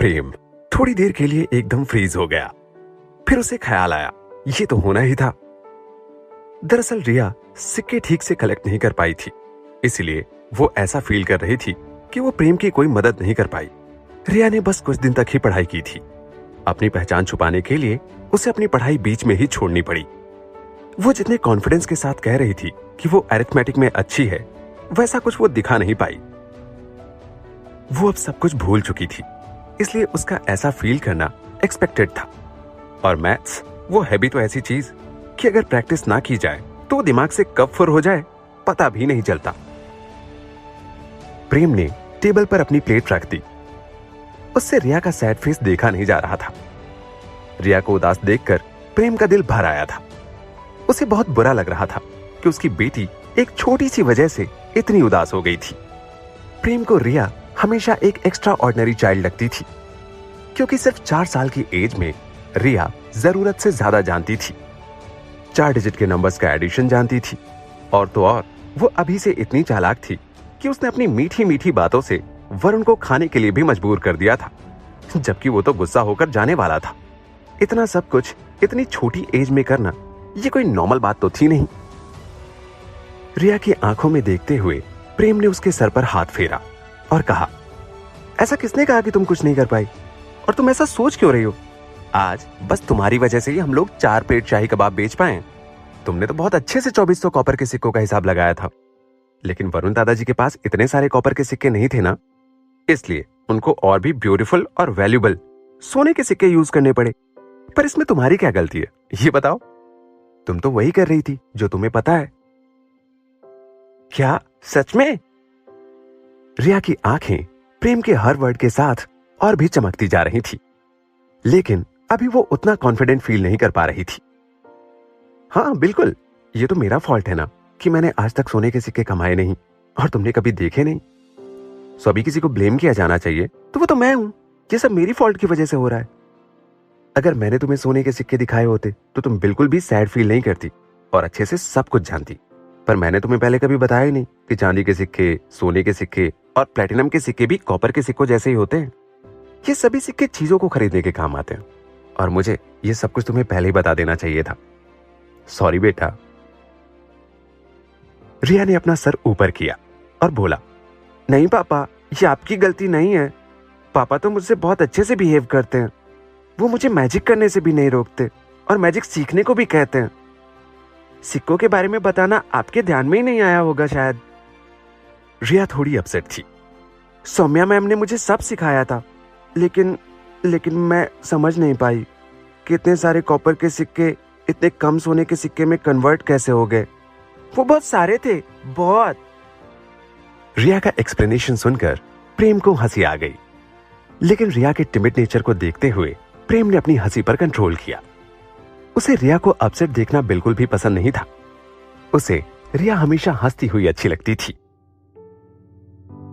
प्रेम थोड़ी देर के लिए एकदम फ्रीज हो गया। फिर उसे ख्याल आया, ये तो होना ही था। दरअसल रिया सिक्के ठीक से कलेक्ट नहीं कर पाई थी, इसलिए वो ऐसा फील कर रही थी कि वो प्रेम की कोई मदद नहीं कर पाई। रिया ने बस कुछ दिन तक ही पढ़ाई की थी। अपनी पहचान छुपाने के लिए उसे अपनी पढ़ाई बीच में ही छोड़नी पड़ी। वो जितने कॉन्फिडेंस के साथ कह रही थी कि वो अरिथमेटिक में अच्छी है, वैसा कुछ वो दिखा नहीं पाई। वो अब सब कुछ भूल चुकी थी, इसलिए उसका ऐसा फील करना एक्सपेक्टेड था। और मैथ्स वो है भी तो ऐसी चीज कि अगर प्रैक्टिस ना की जाए तो दिमाग से कब फुर हो जाए पता भी नहीं चलता। प्रेम ने टेबल पर अपनी प्लेट रख दी। उससे रिया का सैड फेस देखा नहीं जा रहा था। रिया को उदास देखकर प्रेम का दिल भर आया था। उसे बहुत बुरा लग रहा था कि उसकी बेटी एक छोटी सी वजह से इतनी उदास हो गई थी। प्रेम को रिया हमेशा एक एक्स्ट्रा ऑर्डिनरी चाइल्ड लगती थी, क्योंकि सिर्फ 4 साल की एज में रिया जरूरत से ज्यादा जानती थी। 4 डिजिट के नंबर्स का एडिशन जानती थी, और तो और वो अभी से इतनी चालाक थी कि उसने अपनी मीठी मीठी बातों से वरुण को खाने के लिए भी मजबूर कर दिया था, जबकि वो तो गुस्सा होकर जाने वाला था। इतना सब कुछ इतनी छोटी एज में करना ये कोई नॉर्मल बात तो थी नहीं। रिया की आंखों में देखते हुए प्रेम ने उसके सर पर हाथ फेरा और कहा, ऐसा किसने कहा कि तुम कुछ नहीं कर पाई? और तुम ऐसा सोच क्यों रही हो? आज बस तुम्हारी वजह से ही हम लोग 4 प्लेट शाही कबाब बेच पाए। तुमने तो बहुत अच्छे से 2400 कॉपर के सिक्कों का हिसाब लगाया था, लेकिन वरुण दादाजी के पास इतने सारे कॉपर के सिक्के नहीं थे ना, इसलिए उनको और भी ब्यूटीफुल और वैल्यूबल सोने के सिक्के यूज करने पड़े। पर इसमें तुम्हारी क्या गलती है, ये बताओ? तुम तो वही कर रही थी जो तुम्हें पता है। क्या सच में? रिया की आंखें प्रेम के हर वर्ड के साथ और भी चमकती जा रही थी, लेकिन अभी वो उतना कॉन्फिडेंट फील नहीं कर पा रही थी। हाँ बिल्कुल, ये तो मेरा फॉल्ट है ना कि मैंने आज तक सोने के सिक्के कमाए नहीं और तुमने कभी देखे नहीं। सो अभी किसी को ब्लेम किया जाना चाहिए तो वो तो मैं हूं। ये सब मेरी फॉल्ट की वजह से हो रहा है। अगर मैंने तुम्हें सोने के सिक्के दिखाए होते तो तुम बिल्कुल भी सैड फील नहीं करती और अच्छे से सब कुछ जानती। पर मैंने तुम्हें पहले कभी बताया ही नहीं कि चांदी के सिक्के, सोने के सिक्के और प्लेटिनम के सिक्के भी कॉपर के सिक्कों जैसे ही होते हैं। ये सभी सिक्के चीजों को खरीदने के काम आते हैं, और मुझे ये सब कुछ तुम्हें पहले ही बता देना चाहिए था। सॉरी बेटा। रिया ने अपना सर ऊपर किया और बोला, नहीं पापा, ये आपकी गलती नहीं है। पापा तो मुझसे बहुत अच्छे से बिहेव करते हैं। वो मुझे मैजिक करने से भी नहीं रोकते और मैजिक सीखने को भी कहते हैं। सिक्कों के बारे में बताना आपके ध्यान में ही नहीं आया होगा शायद। रिया थोड़ी अपसेट थी। सौम्या मैम ने मुझे सब सिखाया था, लेकिन मैं समझ नहीं पाई कि इतने सारे कॉपर के सिक्के इतने कम सोने के सिक्के में कन्वर्ट कैसे हो गए। वो बहुत सारे थे, बहुत। रिया का एक्सप्लेनेशन सुनकर प्रेम को हंसी आ गई, लेकिन रिया के टिमिड नेचर को देखते हुए प्रेम ने अपनी हंसी पर कंट्रोल किया। उसे रिया को अपसेट देखना बिल्कुल भी पसंद नहीं था। उसे रिया हमेशा हंसती हुई अच्छी लगती थी।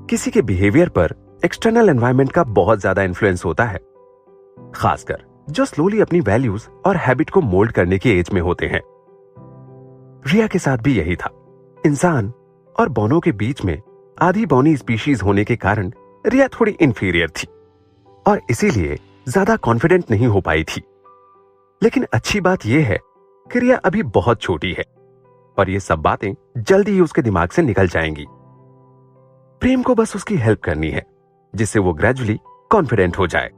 किसी के बिहेवियर पर एक्सटर्नल एनवायरनमेंट का बहुत ज्यादा इन्फ्लुएंस होता है, खासकर जो स्लोली अपनी वैल्यूज और हैबिट को मोल्ड करने की एज में होते हैं। रिया के साथ भी यही था। इंसान और बौनों के बीच में आधी बौनी स्पीशीज होने के कारण रिया थोड़ी इंफीरियर थी और इसीलिए ज्यादा कॉन्फिडेंट नहीं हो पाई थी। लेकिन अच्छी बात यह है कि रिया अभी बहुत छोटी है और ये सब बातें जल्दी ही उसके दिमाग से निकल जाएंगी। प्रेम को बस उसकी हेल्प करनी है, जिससे वो ग्रेजुअली कॉन्फिडेंट हो जाए।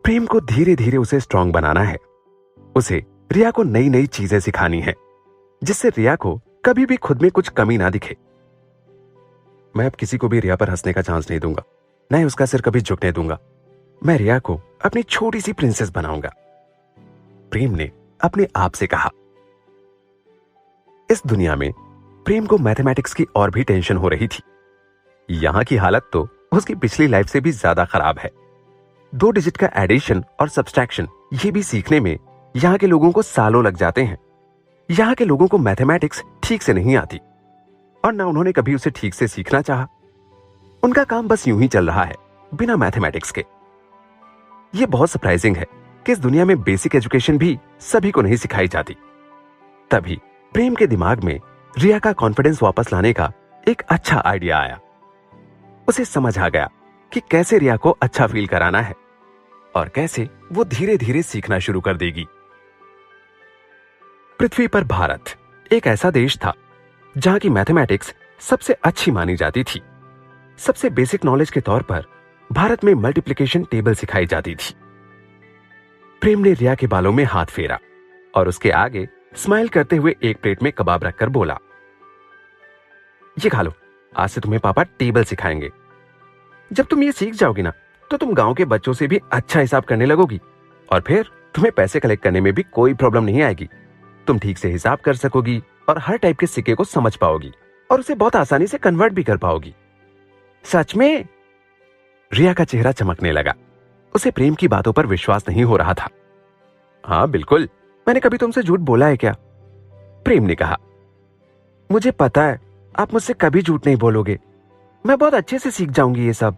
प्रेम को धीरे धीरे उसे स्ट्रांग बनाना है। उसे रिया को नई नई चीजें सिखानी है, जिससे रिया को कभी भी खुद में कुछ कमी ना दिखे। मैं अब किसी को भी रिया पर हंसने का चांस नहीं दूंगा, न ही उसका सिर कभी झुकने दूंगा। मैं रिया को अपनी छोटी सी प्रिंसेस बनाऊंगा, प्रेम ने अपने आप से कहा। इस दुनिया में प्रेम को मैथमेटिक्स की और भी टेंशन हो रही थी। यहां की हालत तो उसकी पिछली लाइफ से भी ज्यादा खराब है। 2 डिजिट का एडिशन और सब्सट्रैक्शन ये भी सीखने में यहां के लोगों को सालों लग जाते हैं। यहां के लोगों को मैथमेटिक्स ठीक से नहीं आती और ना उन्होंने कभी उसे ठीक से सीखना चाहा। उनका काम बस यूं ही चल रहा है बिना मैथमेटिक्स के। यह बहुत सरप्राइजिंग है कि इस दुनिया में बेसिक एजुकेशन भी सभी को नहीं सिखाई जाती। तभी प्रेम के दिमाग में रिया का कॉन्फिडेंस वापस लाने का एक अच्छा आइडिया आया। उसे समझ आ गया कि कैसे रिया को अच्छा फील कराना है और कैसे वो धीरे धीरे सीखना शुरू कर देगी। पृथ्वी पर भारत एक ऐसा देश था जहां की मैथमेटिक्स सबसे अच्छी मानी जाती थी। सबसे बेसिक नॉलेज के तौर पर भारत में मल्टीप्लिकेशन टेबल सिखाई जाती थी। प्रेम ने रिया के बालों में हाथ फेरा और उसके आगे स्माइल करते हुए एक प्लेट में कबाब रखकर बोला, ये खा लो, आज से तुम्हें पापा टेबल सिखाएंगे। जब तुम ये सीख जाओगी ना तो तुम गांव के बच्चों से भी अच्छा हिसाब करने लगोगी और फिर तुम्हें पैसे कलेक्ट करने में भी कोई प्रॉब्लम नहीं आएगी। तुम ठीक से हिसाब कर सकोगी और हर टाइप के सिक्के को समझ पाओगी और उसे बहुत आसानी से कन्वर्ट भी कर पाओगी। सच में? रिया का चेहरा चमकने लगा। उसे प्रेम की बातों पर विश्वास नहीं हो रहा था। हाँ बिल्कुल, मैंने कभी तुमसे झूठ बोला है क्या? प्रेम ने कहा। मुझे पता है आप मुझसे कभी झूठ नहीं बोलोगे। मैं बहुत अच्छे से सीख जाऊंगी ये सब।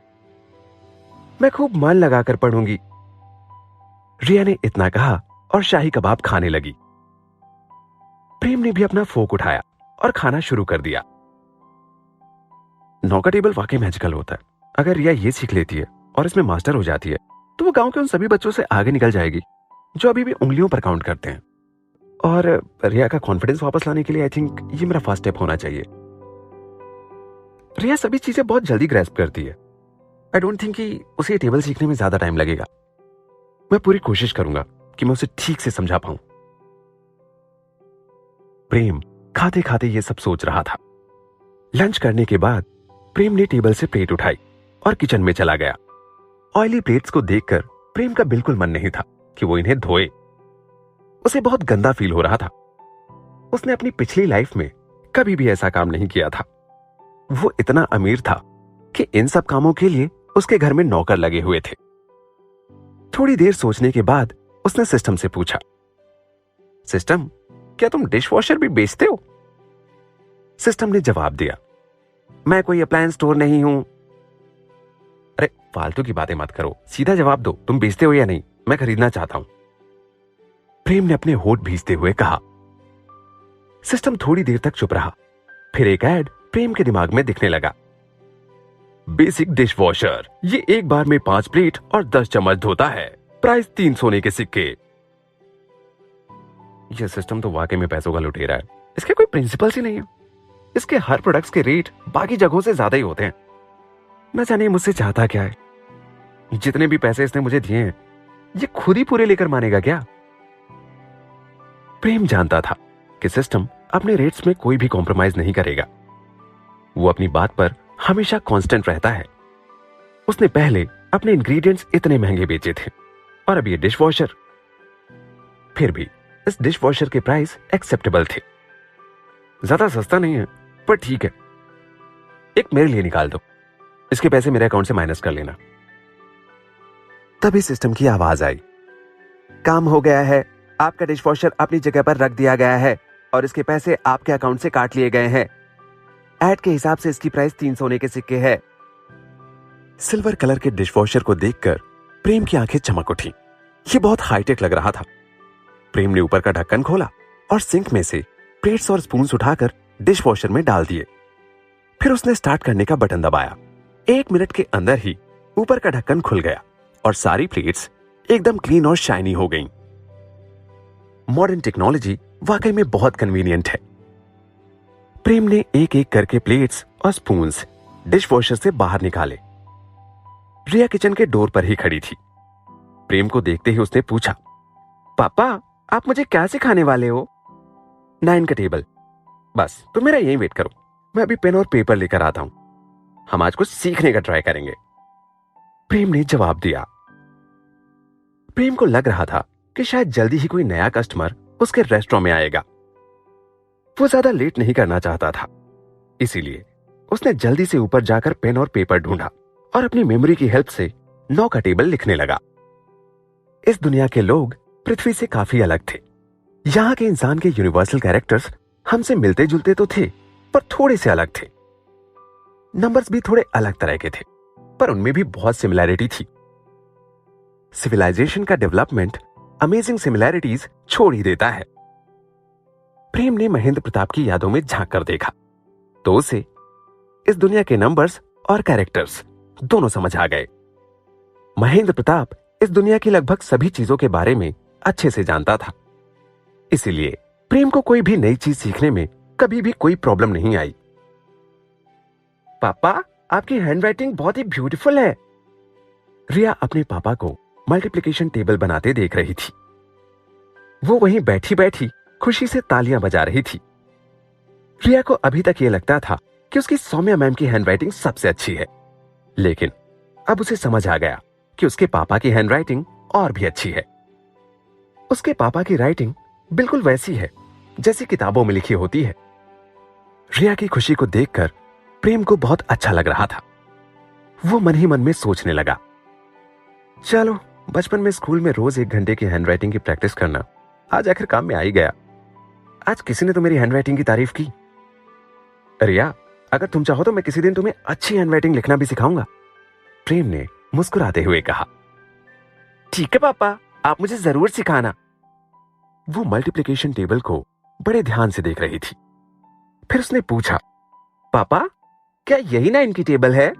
मैं खूब मन लगाकर पढ़ूंगी। रिया ने इतना कहा और शाही कबाब खाने लगी। प्रेम ने भी अपना फोक उठाया और खाना शुरू कर दिया। 9 का टेबल वाकई मैजिकल होता है। अगर रिया ये सीख लेती है और इसमें मास्टर हो जाती है तो वो गांव के उन सभी बच्चों से आगे निकल जाएगी जो अभी भी उंगलियों पर काउंट करते हैं। और रिया का कॉन्फिडेंस वापस लाने के लिए आई थिंक ये मेरा फर्स्ट स्टेप होना चाहिए। रिया सभी चीजें बहुत जल्दी ग्रैस्प करती है। आई डोंट थिंक कि उसे टेबल सीखने में ज्यादा टाइम लगेगा। मैं पूरी कोशिश करूंगा कि मैं उसे ठीक से समझा पाऊं। प्रेम खाते खाते ये सब सोच रहा था। लंच करने के बाद प्रेम ने टेबल से प्लेट उठाई और किचन में चला गया। ऑयली प्लेट्स को देखकर प्रेम का बिल्कुल मन नहीं था कि वो इन्हें धोए। उसे बहुत गंदा फील हो रहा था। उसने अपनी पिछली लाइफ में कभी भी ऐसा काम नहीं किया था। वो इतना अमीर था कि इन सब कामों के लिए उसके घर में नौकर लगे हुए थे। थोड़ी देर सोचने के बाद उसने सिस्टम से पूछा, सिस्टम, क्या तुम डिश वॉशर भी बेचते हो? सिस्टम ने जवाब दिया, मैं कोई अप्लायंस स्टोर नहीं हूं। अरे फालतू की बातें मत करो, सीधा जवाब दो, तुम बेचते हो या नहीं? मैं खरीदना चाहता हूं। प्रेम ने अपने होठ भींचते हुए कहा। सिस्टम थोड़ी देर तक चुप रहा। फिर एक ऐड प्रेम के दिमाग में दिखने लगा। बेसिक डिश वॉशर, ये एक बार में 5 प्लेट और 10 चम्मच धोता है। प्राइस 3 सोने के सिक्के। यह सिस्टम तो वाकई में पैसों का लुटेरा है। इसके कोई प्रिंसिपल्स ही नहीं है। इसके हर प्रोडक्ट्स के रेट बाकी जगहों से ज्यादा ही होते हैं। न जाने मुझसे चाहता क्या है। जितने भी पैसे इसने मुझे दिए हैं ये खुद ही पूरे लेकर मानेगा क्या? प्रेम जानता था कि सिस्टम अपने रेट्स में कोई भी कॉम्प्रोमाइज नहीं करेगा। वो अपनी बात पर हमेशा कांस्टेंट रहता है। उसने पहले अपने इंग्रेडिएंट्स इतने महंगे बेचे थे और अब ये डिश वॉशर। फिर भी इस डिश वॉशर के प्राइस एक्सेप्टेबल थे। ज्यादा सस्ता नहीं है पर ठीक है। एक मेरे लिए निकाल दो, इसके पैसे मेरे अकाउंट से माइनस कर लेना। तभी सिस्टम की आवाज आई, काम हो गया है, आपका डिश वॉशर अपनी जगह पर रख दिया गया है और इसके पैसे आपके अकाउंट से काट लिए गए हैं। ऐड के हिसाब से इसकी प्राइस 3 सोने के सिक्के है। सिल्वर कलर के डिश वॉशर को देखकर प्रेम की आंखें चमक उठी। ये बहुत हाईटेक लग रहा था। प्रेम ने ऊपर का ढक्कन खोला और सिंक में से प्लेट्स और स्पून्स उठाकर डिश वॉशर में डाल दिए। फिर उसने स्टार्ट करने का बटन दबाया। 1 मिनट के अंदर ही ऊपर का ढक्कन खुल गया और सारी प्लेट्स एकदम क्लीन और शाइनी हो गईं। मॉडर्न टेक्नोलॉजी वाकई में बहुत कन्वीनियंट है। प्रेम ने एक एक करके प्लेट्स और स्पून्स डिश वॉशर से बाहर निकाले। रिया किचन के डोर पर ही खड़ी थी। प्रेम को देखते ही उसने पूछा, पापा आप मुझे क्या सिखाने वाले हो? 9 का टेबल। बस तुम मेरा यहीं वेट करो, मैं अभी पेन और पेपर लेकर आता हूं। हम आज कुछ सीखने का ट्राई करेंगे। प्रेम ने जवाब दिया। प्रेम को लग रहा था कि शायद जल्दी ही कोई नया कस्टमर उसके रेस्टोरेंट में आएगा। वो ज्यादा लेट नहीं करना चाहता था, इसीलिए उसने जल्दी से ऊपर जाकर पेन और पेपर ढूंढा और अपनी मेमोरी की हेल्प से 9 का टेबल लिखने लगा। इस दुनिया के लोग पृथ्वी से काफी अलग थे। यहाँ के इंसान के यूनिवर्सल कैरेक्टर्स हमसे मिलते जुलते तो थे पर थोड़े से अलग थे। नंबर्स भी थोड़े अलग तरह के थे पर उनमें भी बहुत सिमिलैरिटी थी। सिविलाइजेशन का डेवलपमेंट अमेजिंग सिमिलैरिटीज छोड़ ही देता है। प्रेम ने महेंद्र प्रताप की यादों में झांक कर देखा तो उसे इस दुनिया के नंबर्स और कैरेक्टर्स दोनों समझ आ गए। महेंद्र प्रताप इस दुनिया की लगभग सभी चीजों के बारे में अच्छे से जानता था, इसीलिए प्रेम को कोई भी नई चीज सीखने में कभी भी कोई प्रॉब्लम नहीं आई। पापा, आपकी हैंडराइटिंग बहुत ही ब्यूटीफुल है। रिया अपने पापा को मल्टीप्लिकेशन टेबल बनाते देख रही थी। वो वहीं बैठी बैठी खुशी से तालियां बजा रही थी। रिया को अभी तक यह लगता था कि उसकी सौम्या मैम की हैंडराइटिंग सबसे अच्छी है, लेकिन अब उसे समझ आ गया कि उसके पापा की हैंडराइटिंग और भी अच्छी है। उसके पापा की राइटिंग बिल्कुल वैसी है जैसी किताबों में लिखी होती है। रिया की खुशी को देखकर प्रेम को बहुत अच्छा लग रहा था। वो मन ही मन में सोचने लगा, चलो बचपन में स्कूल में रोज 1 घंटे की हैंडराइटिंग की प्रैक्टिस करना आज आखिर काम में आ ही गया। आज किसी ने तो मेरी हैंडराइटिंग की तारीफ की। रिया, अगर तुम चाहो तो मैं किसी दिन तुम्हें अच्छी हैंडराइटिंग लिखना भी सिखाऊंगा, प्रेम ने मुस्कुराते हुए कहा। ठीक है पापा, आप मुझे जरूर सिखाना। वो मल्टीप्लिकेशन टेबल को बड़े ध्यान से देख रही थी। फिर उसने पूछा, पापा क्या यही 9 की टेबल है?